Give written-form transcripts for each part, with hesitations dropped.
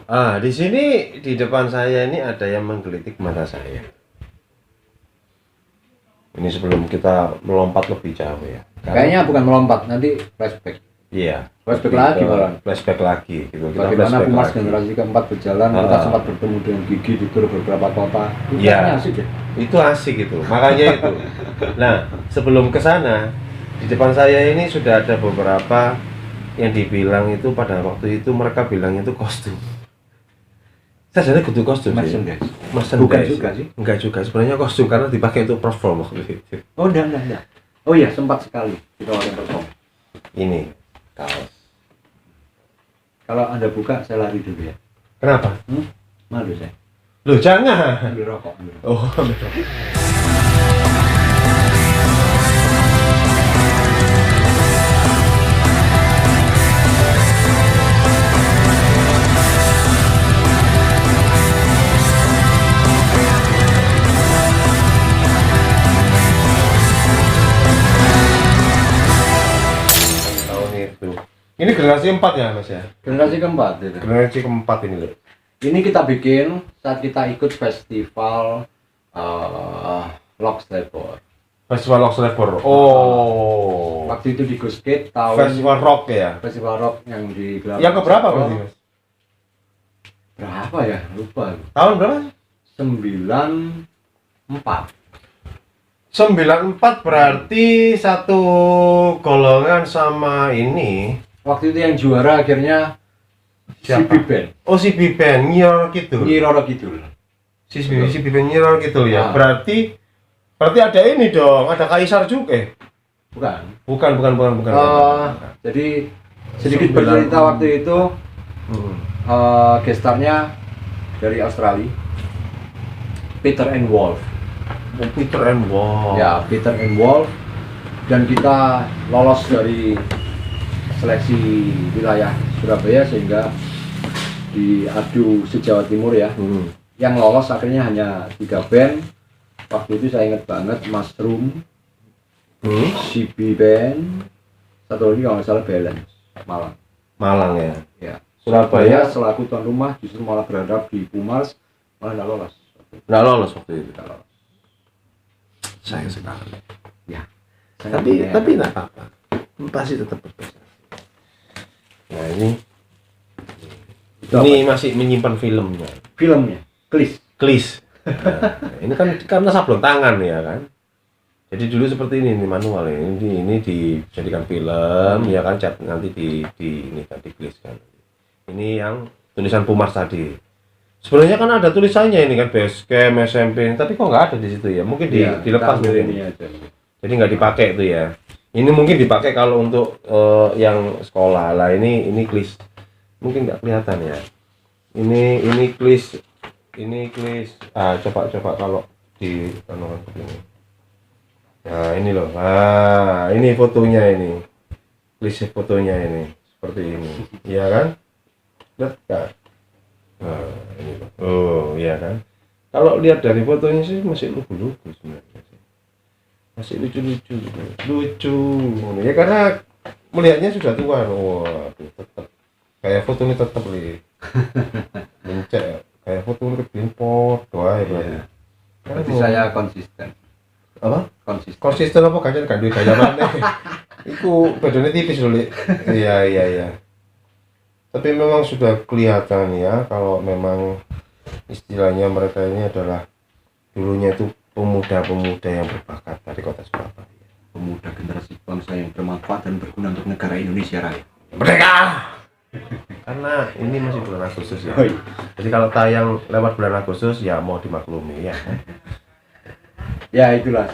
Di sini di depan saya ini ada yang menggelitik mata saya. Ini sebelum kita melompat lebih jauh ya. Kayaknya bukan melompat, nanti flashback. Iya. Flashback lagi malah. Flashback lagi gitu. Kita Bagaimana flashback Pumas lagi. generasi keempat berjalan, kita sempat bertemu dengan Gigi di tur beberapa kota. Iya. Asik ya. Itu asik gitu. Makanya itu. Nah, sebelum ke sana, di depan saya ini sudah ada beberapa yang dibilang itu pada waktu itu mereka bilang itu kostum. Saya jadi kudu kostum sih. Bukan juga sih. Enggak juga, sebenarnya kostum karena dipakai untuk perform waktu itu. Oh, enggak. Oh iya, sempat sekali kita orang perform. Ini kaos. Kalau Anda buka, saya lari dulu ya. Kenapa? Malu saya. Loh, jangan. Ambil rokok. Oh, tahun itu. Ini generasi 4 ya, Mas ya? Generasi keempat itu. Generasi keempat ini loh. Ini kita bikin saat kita ikut festival Lock Slavor. Festival Rock Slavor. Oh. Waktu itu di Ghost Gate tahun Festival Rock ya. Festival Rock yang digelar. Yang keberapa berarti, Mas? Berapa ya? Lupa. Tahun berapa? 94. 94 berarti satu golongan sama ini. Waktu itu yang juara akhirnya Siapa? si Biben. Oh, si Biben Nyiroro Kidul. Nyi Roro Kidul. Si Biben Nyiroro Kidul ya. Ah. Berarti ada ini dong, ada Kaisar juga. Bukan. Bukan. Jadi sedikit 9. bercerita waktu itu Hmm. gestarnya dari Australia, Peter and Wolf. Oh, Peter and Wolf. Ya, Peter and Wolf. Dan kita lolos dari seleksi wilayah Surabaya sehingga diadu se-Jawa Timur ya. Yang lolos akhirnya hanya 3 band. Waktu itu saya ingat banget Mushroom, CB Band, satu lagi kalau nggak salah Balance, Malang ya. Ya. Surabaya selaku tuan rumah justru malah berharap di Pumas, malah nggak lolos. nggak lolos waktu itu. Nggak lolos. Sayang sekali. Ya. Tapi nggak apa-apa. Pasti tetap berprestasi. Nah ini masih menyimpan filmnya. Filmnya, Klis. Nah, ini kan karena sablon tangan ya kan. Jadi dulu seperti ini manual ya. Ini dijadikan film ya kan, cat nanti di ini tadi klis kan. Ini yang tulisan Pumas tadi. Sebenarnya kan ada tulisannya ini kan Basecamp, SMP, tapi kok nggak ada di situ ya? Mungkin dilepas mungkin mungkin. ini aja. Jadi nggak dipakai itu ya. Ini mungkin dipakai kalau untuk yang sekolah lah. Ini klis. Mungkin nggak kelihatan ya. Ini klis. Coba kalau di begini. Nah ini loh. Ini fotonya ini. Klis fotonya ini seperti ini. Iya kan? Lihat kan? Nah, ini loh. Oh, iya kan? Kalau lihat dari fotonya sih masih lugu-lugu sebenarnya sih. Masih lucu-lucu. Lucu. Ya karena melihatnya sudah tua. Waduh, tetap kayak fotonya tetap nih. Mencet kayak foto lebih podo ae berarti. Berarti saya konsisten. Apa? Konsisten apa kan duwe gaya maneh. Iku badannya tipis lho, Lik. Iya. Tapi memang sudah kelihatan ya kalau memang istilahnya mereka ini adalah dulunya itu pemuda-pemuda yang berbakat dari kota Surabaya. Pemuda generasi bangsa yang bermanfaat dan berguna untuk negara Indonesia Raya. Merdeka! Karena ini masih bulan Agustus ya. Jadi kalau tayang lewat bulan Agustus ya mau dimaklumi ya. Ya itulah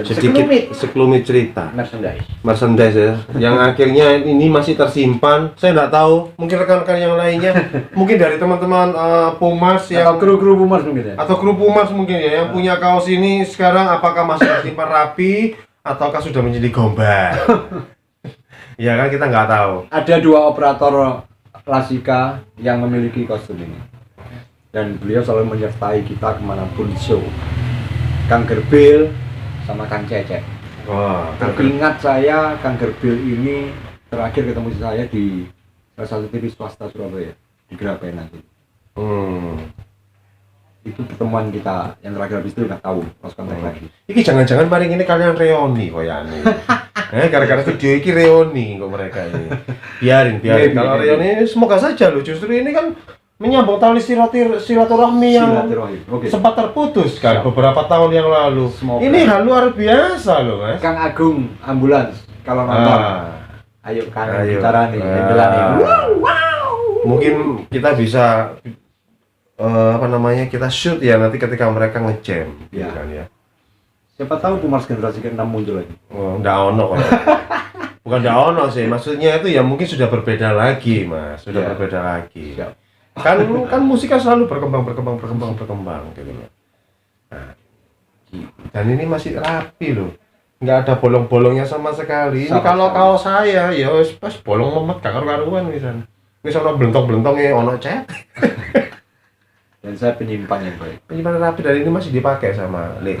Sedikit sekelumit cerita. Merchandise Ya. Yang akhirnya ini masih tersimpan. Saya nggak tahu. Mungkin rekan-rekan yang lainnya, mungkin dari teman-teman Pumas yang atau kru Pumas mungkin ya. Atau kru Pumas mungkin ya yang punya kaos ini sekarang apakah masih tersimpan rapi ataukah sudah menjadi gombal? Ya kan kita nggak tahu. Ada 2 operator Lasika yang memiliki kostum ini dan beliau selalu menyertai kita kemanapun show. Kang Gerbil sama Kang Cecep. Wah, Teringat saya Kang Gerbil ini terakhir ketemu saya di salah satu TV swasta Surabaya. di Gerabena nanti. Hmm. Itu pertemuan kita yang terakhir habis itu nggak tahu pas kontak lagi. Iki jangan-jangan paling ini kalian reuni koyane. Gara-gara video iki reuni kok mereka ini. Biarin. Maybe. Kalau reuni semoga saja loh. Justru ini kan menyambung tali silaturahmi yang Silaturahim. Oke. sempat terputus kan Siap. beberapa tahun yang lalu. Semoga. Ini hal luar biasa loh, Mas. Kang Agung Ambulans kalau nonton. Ayo Kang bicara nih, nih. Mungkin kita bisa kita shoot ya nanti ketika mereka ngejam gitu Ya. kan ya. Siapa tahu Pumars generasi ke-6 muncul lagi. Oh, nggak ono kok. Bukan nggak ono sih, maksudnya itu ya mungkin sudah berbeda lagi, Mas. Sudah Ya. berbeda lagi. Siap. Kan musik kan selalu berkembang gitu loh. Nah, dan ini masih rapi loh. Nggak ada bolong-bolongnya sama sekali. Ini kalau kaos saya ya pas bolong memet gak karu-karuan misalnya. Wis ono blentong-blentongnya ono cat. Dan saya penyimpan yang baik. Penyimpanan rapi dan ini masih dipakai sama Le.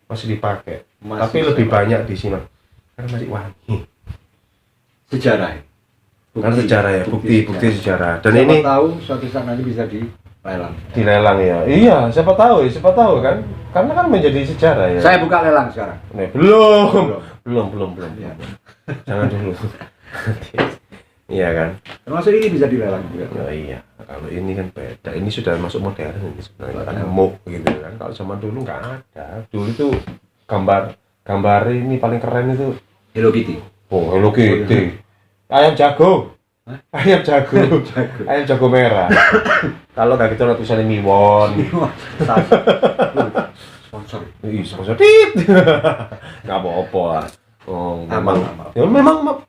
Masih dipakai. Masih Tapi lebih sama. banyak di sini karena masih wangi. Sejarah. Karena sejarah ya, bukti sejarah. Dan siapa ini tahu suatu saat nanti bisa dilelang. dilelang ya. Iya, siapa tahu kan. Karena kan menjadi sejarah ya. Saya buka lelang sekarang. Nih, belum. Ya. Jangan dulu. Iya kan? Termasuk ini bisa dilelang juga. Oh iya, kalau ini kan beda. Ini sudah masuk modern ini sebenarnya kan Modern. gemuk gitu kan. Kalau zaman dulu nggak ada. Dulu tuh gambar ini paling keren itu Hello Kitty. oh Hello Kitty. Ayam jago. Hah? Ayam jago. Ayam jago merah. Kalau nggak gitu ada tulisannya Miwon. Sponsor. Ih, sponsor tit. Nggak apa-apa lah. Oh, memang, Aman. ya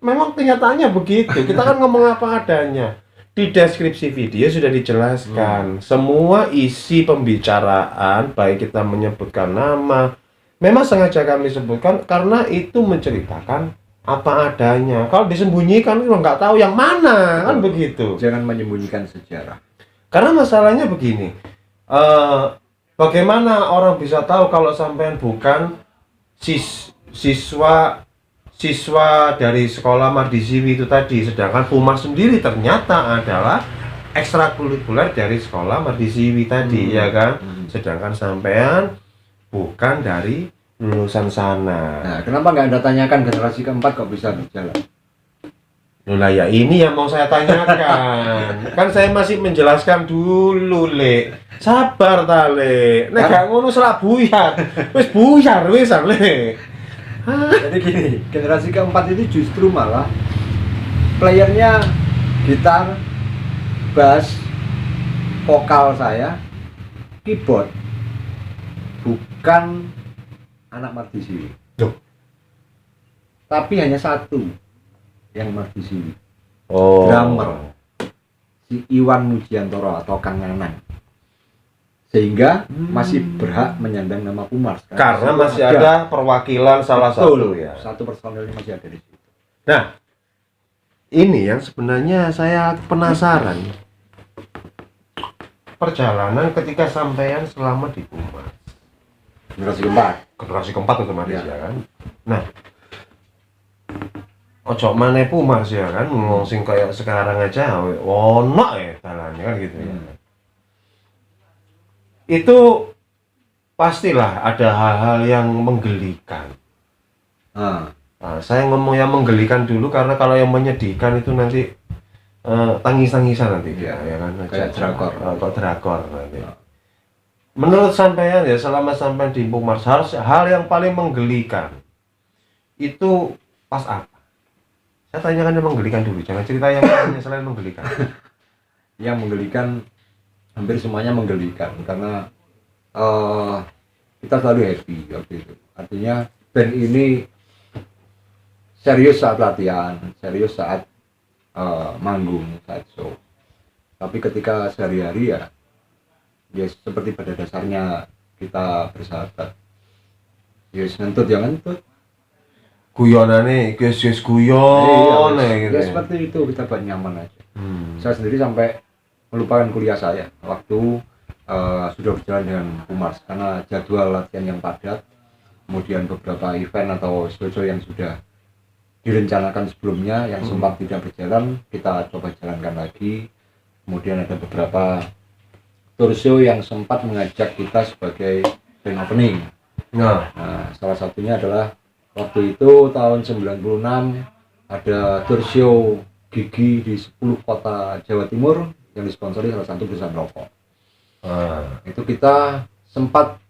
memang kenyataannya begitu. Kita kan ngomong apa adanya. Di deskripsi video sudah dijelaskan semua isi pembicaraan, baik kita menyebutkan nama, memang sengaja kami sebutkan karena itu menceritakan apa adanya. Kalau disembunyikan kita nggak tahu yang mana, kan begitu. Jangan menyembunyikan sejarah. Karena masalahnya begini, bagaimana orang bisa tahu kalau sampean bukan siswa dari sekolah Mardisiwi itu tadi, sedangkan Pumars sendiri ternyata adalah ekstrakurikuler dari sekolah Mardisiwi tadi, ya kan? Sedangkan sampean bukan dari lulusan sana. Nah, kenapa nggak Anda tanyakan generasi keempat kok bisa berjalan? Loh lah ya, ini yang mau saya tanyakan. Kan saya masih menjelaskan dulu, Le. Sabar ta, Le. Nek gak ngono selak buyar. Wis Le. Jadi gini, generasi keempat itu justru malah playernya gitar, bass, vokal saya, keyboard, bukan anak Mardisiwi. Loh. Tapi hanya satu yang Mardisiwi, Oh. drummer, si Iwan Mujiantoro atau Kang Nanang. Sehingga masih berhak menyandang nama Pumars. Karena masih ada perwakilan salah satu ya. Satu personelnya masih ada di situ. Nah, ini yang sebenarnya saya penasaran. Perjalanan ketika sampean selama di Pumars. Generasi keempat. Generasi keempat otomatis Ya. ya kan. Nah, ojo maneh Pumars ya kan, ngomong sing kayak sekarang aja ono ya dalannya kan gitu ya. Itu pastilah ada hal-hal yang menggelikan. Nah, Nah, saya ngomong yang menggelikan dulu karena kalau yang menyedihkan itu nanti tangis-tangisan nanti Iya, ya kan. kayak drakor. Kok drakor nanti. Menurut sampean ya selama sampean di Pumars hal yang paling menggelikan itu pas apa? Saya tanyakan yang menggelikan dulu, jangan cerita yang lainnya selain menggelikan. yang menggelikan hampir semuanya menggelikan karena kita selalu happy waktu itu. Artinya band ini serius saat latihan, serius saat manggung, saat show. Tapi ketika sehari-hari ya seperti pada dasarnya kita bersahabat. Ngentut ya ngentut. Guyonane, guys guyon Iya, gitu. ya seperti itu, kita buat nyaman aja. Hmm. Saya sendiri sampai melupakan kuliah saya waktu sudah berjalan dengan Pumars karena jadwal latihan yang padat, kemudian beberapa event atau show yang sudah direncanakan sebelumnya yang sempat tidak berjalan kita coba jalankan lagi, kemudian ada beberapa tour show yang sempat mengajak kita sebagai band opening. Nah, Salah satunya adalah waktu itu tahun 96 ada tour show gigi di 10 kota Jawa Timur yang disponsori salah satu perusahaan rokok. Itu kita sempat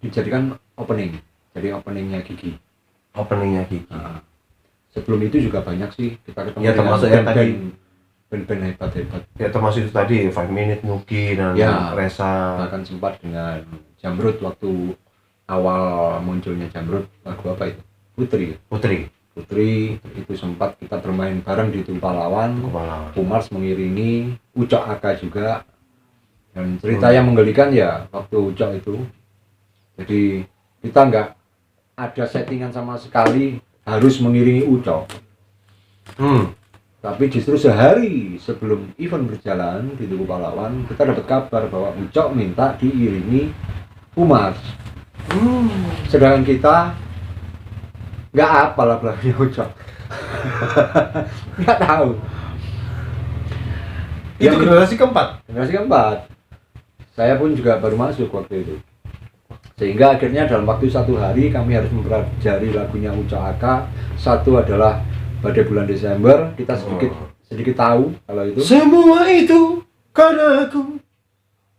dijadikan opening, jadi openingnya gigi. openingnya Gigi. Sebelum itu juga banyak sih kita ketemu Ya, termasuk yang tadi. band-band hebat-hebat. Ya termasuk itu tadi 5 Minute Nuki dan Ya. Resa. Bahkan sempat dengan Jamrud waktu awal munculnya Jamrud, lagu apa itu? Putri itu sempat kita bermain bareng di Tumpalawan. Kepala. Umars mengiringi, Ucok Aka juga. Dan cerita yang menggelikan ya waktu Ucok itu, jadi kita nggak ada settingan sama sekali harus mengiringi Ucok, tapi justru sehari sebelum event berjalan di Tugu Pahlawan kita dapat kabar bahwa Ucok minta diiringi Umars. Sedangkan kita nggak apa lagu-lagunya Ucok. Nggak tahu. Itu generasi keempat. Saya pun juga baru masuk waktu itu, sehingga akhirnya dalam waktu 1 hari kami harus mempelajari lagunya Ucok Aka. Satu adalah Badai Bulan Desember, kita sedikit tahu kalau itu. Semua itu karena aku.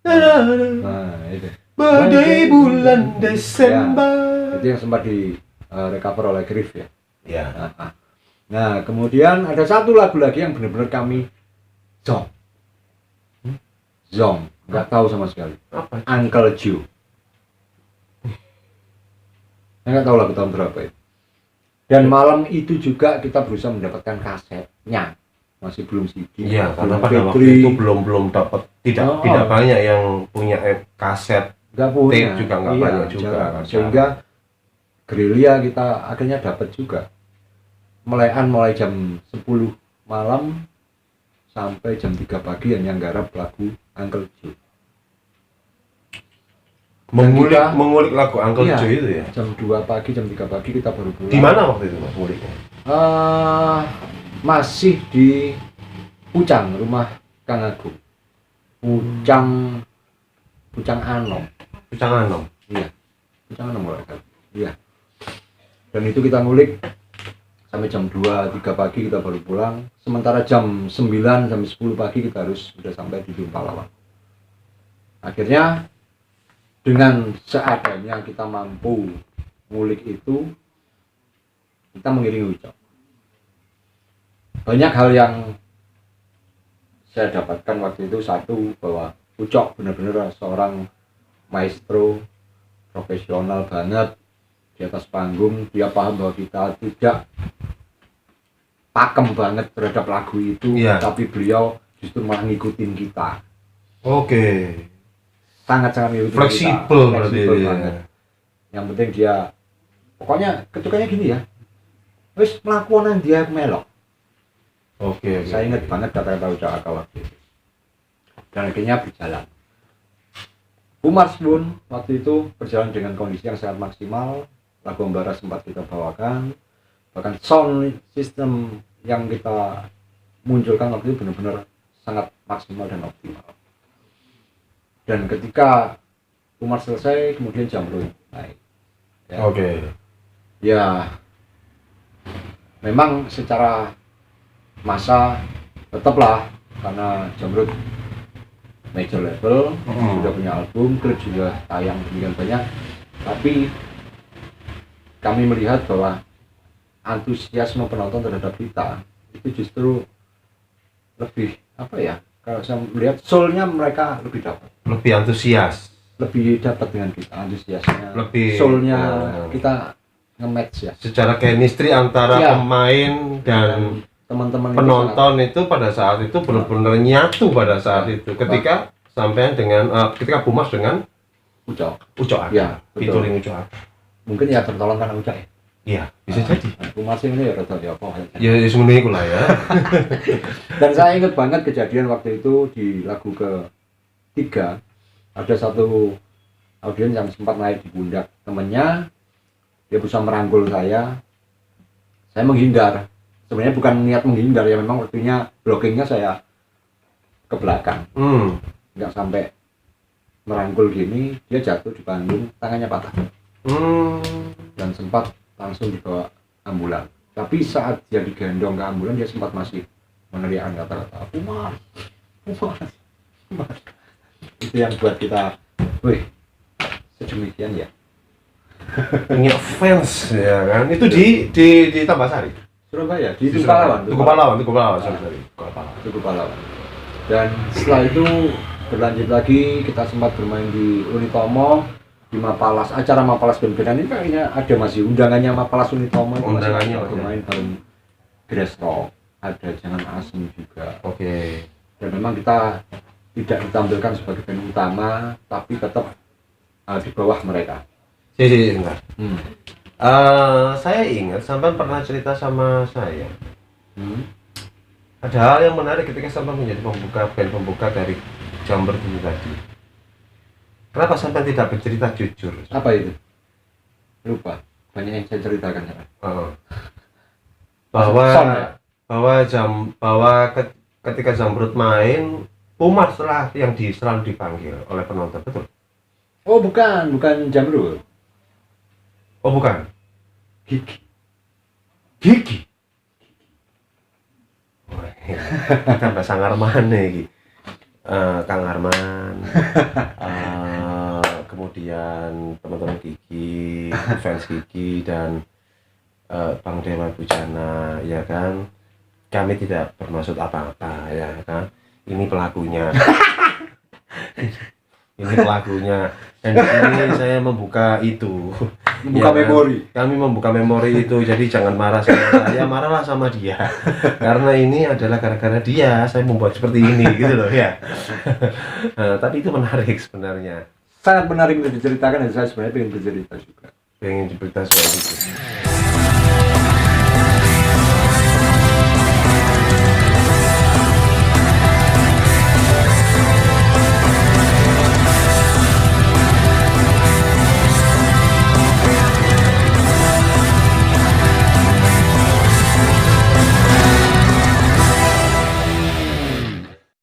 Nah, itu. Badai Bulan Desember. Ya, itu yang sempat di recover oleh Griff ya. Ya. Nah, kemudian ada satu lagu lagi yang benar-benar kami zong, nggak tahu sama sekali. Apa? Uncle Joe. Saya nggak tahu lagu tahun berapa itu. Dan malam itu juga kita berusaha mendapatkan kasetnya, masih belum CD. Iya, karena belum pada MP3. waktu itu belum dapat, tidak banyak yang punya kaset. Nggak punya. Tape juga nggak banyak juga, jarang. kan. Sehingga gerilya kita akhirnya dapat juga. Mulai jam 10 malam sampai jam 3 pagi hanya nggarap lagu Uncle Joe. Mengulik lagu Uncle Iya, Joe itu ya. Jam 2 pagi, jam 3 pagi kita baru pulang. Di mana waktu itu Mas nguliknya? Masih di Pucang, rumah Kang Agung. Pucang Anom. Pucanganom. Iya. Pucang Anom kalau nggak salah. Iya. Dan itu kita ngulik sampai jam 2, 3 pagi kita baru pulang. Sementara jam 9 sampai 10 pagi kita harus sudah sampai di Pahlawan. Akhirnya dengan seadanya kita mampu ngulik itu, kita mengiringi Ucok. Banyak hal yang saya dapatkan waktu itu. Satu, bahwa Ucok benar-benar seorang maestro, profesional banget di atas panggung. Dia paham bahwa kita tidak pakem banget terhadap lagu itu, Iya. tapi beliau justru malah ngikutin kita. Oke. Sangat-sangat ngikutin Fleksibel kita. berarti Fleksibel dia. banget. Yang penting dia, pokoknya ketukannya gini ya, wis melakukan yang dia melok. Oke. Saya ingat banget kata-kata Ucok Aka waktu itu. Dan akhirnya berjalan. Umars pun waktu itu berjalan dengan kondisi yang sangat maksimal. Lagu Embara sempat kita bawakan. Bahkan sound system yang kita munculkan waktu itu benar-benar sangat maksimal dan optimal. Dan ketika Umars selesai, kemudian Jamrud naik. Ya. Oke. Ya, memang secara masa tetaplah, karena Jamrud major label, sudah punya album, klip juga tayang demikian banyak, tapi kami melihat bahwa antusiasme penonton terhadap kita itu justru lebih apa ya, kalau saya melihat soulnya mereka lebih dapat, Lebih antusias. lebih dapat dengan kita antusiasnya, Lebih, soulnya kita nge-match ya. Secara chemistry antara Ya. pemain dan Teman-teman penonton itu pada saat itu benar-benar nyatu pada saat itu. Ketika sampai dengan ketika Bumas dengan Ucok, Ucok Aka. Ya, betul. Featuring Ucok Aka. mungkin ya tertolong karena Ucok ya. Iya, bisa jadi. Umar sih ini ya rada ya apa. Ya semuanya lah ya. Dan saya ingat banget kejadian waktu itu di lagu ke-3, ada satu audiens yang sempat naik di pundak temennya, dia berusaha merangkul saya menghindar. Sebenarnya bukan niat menghindar ya, memang waktunya blockingnya saya ke belakang, nggak sampai merangkul gini, dia jatuh di panggung, tangannya patah dan sempat langsung dibawa ambulan. Tapi saat dia digendong ke ambulan, dia sempat masih meneriakkan kata-kata Umar. Itu yang buat kita, wih, sedemikian ya. Punya fans ya kan. Itu di Tambasari, Surabaya, di Tugu Pahlawan. sorry. Tugu Pahlawan. Dan setelah itu berlanjut lagi, kita sempat bermain di Unitomo, di Mapalas, acara Mapalas band-bandan ini kayaknya ada masih undangannya Mapalas Unitomo itu Undangannya masih bermain bareng Grass Rock, ada Jangan Asing juga. Oke. Dan memang kita tidak ditampilkan sebagai band utama, tapi tetap di bawah mereka. Sebentar. Saya ingat sampai pernah cerita sama saya. Ada hal yang menarik ketika sampai menjadi band pembuka dari Jambret ini tadi. Kenapa sampai tidak bercerita jujur? Apa itu? Lupa. Banyak yang saya ceritakan ya. Ketika Jambret main, Umar yang selalu dipanggil oleh penonton, betul? Oh bukan Jamrut. Oh bukan. Gigi. Kita bahasa Arman iki. Kang Arman, kemudian teman-teman Gigi, fans Gigi dan Bang Dewa Bujana, ya kan? Kami tidak bermaksud apa-apa, ya kan? Ini pelakunya. Ini pelakunya. Dan ini saya membuka itu. Membuka memori. Kami membuka memori itu, jadi jangan marah sama saya, marahlah sama dia. Karena ini adalah gara-gara dia saya membuat seperti ini, gitu loh ya. Tapi itu menarik sebenarnya. Sangat menarik untuk diceritakan dan saya sebenarnya pengen bercerita juga. Pengen diberitakan soal itu.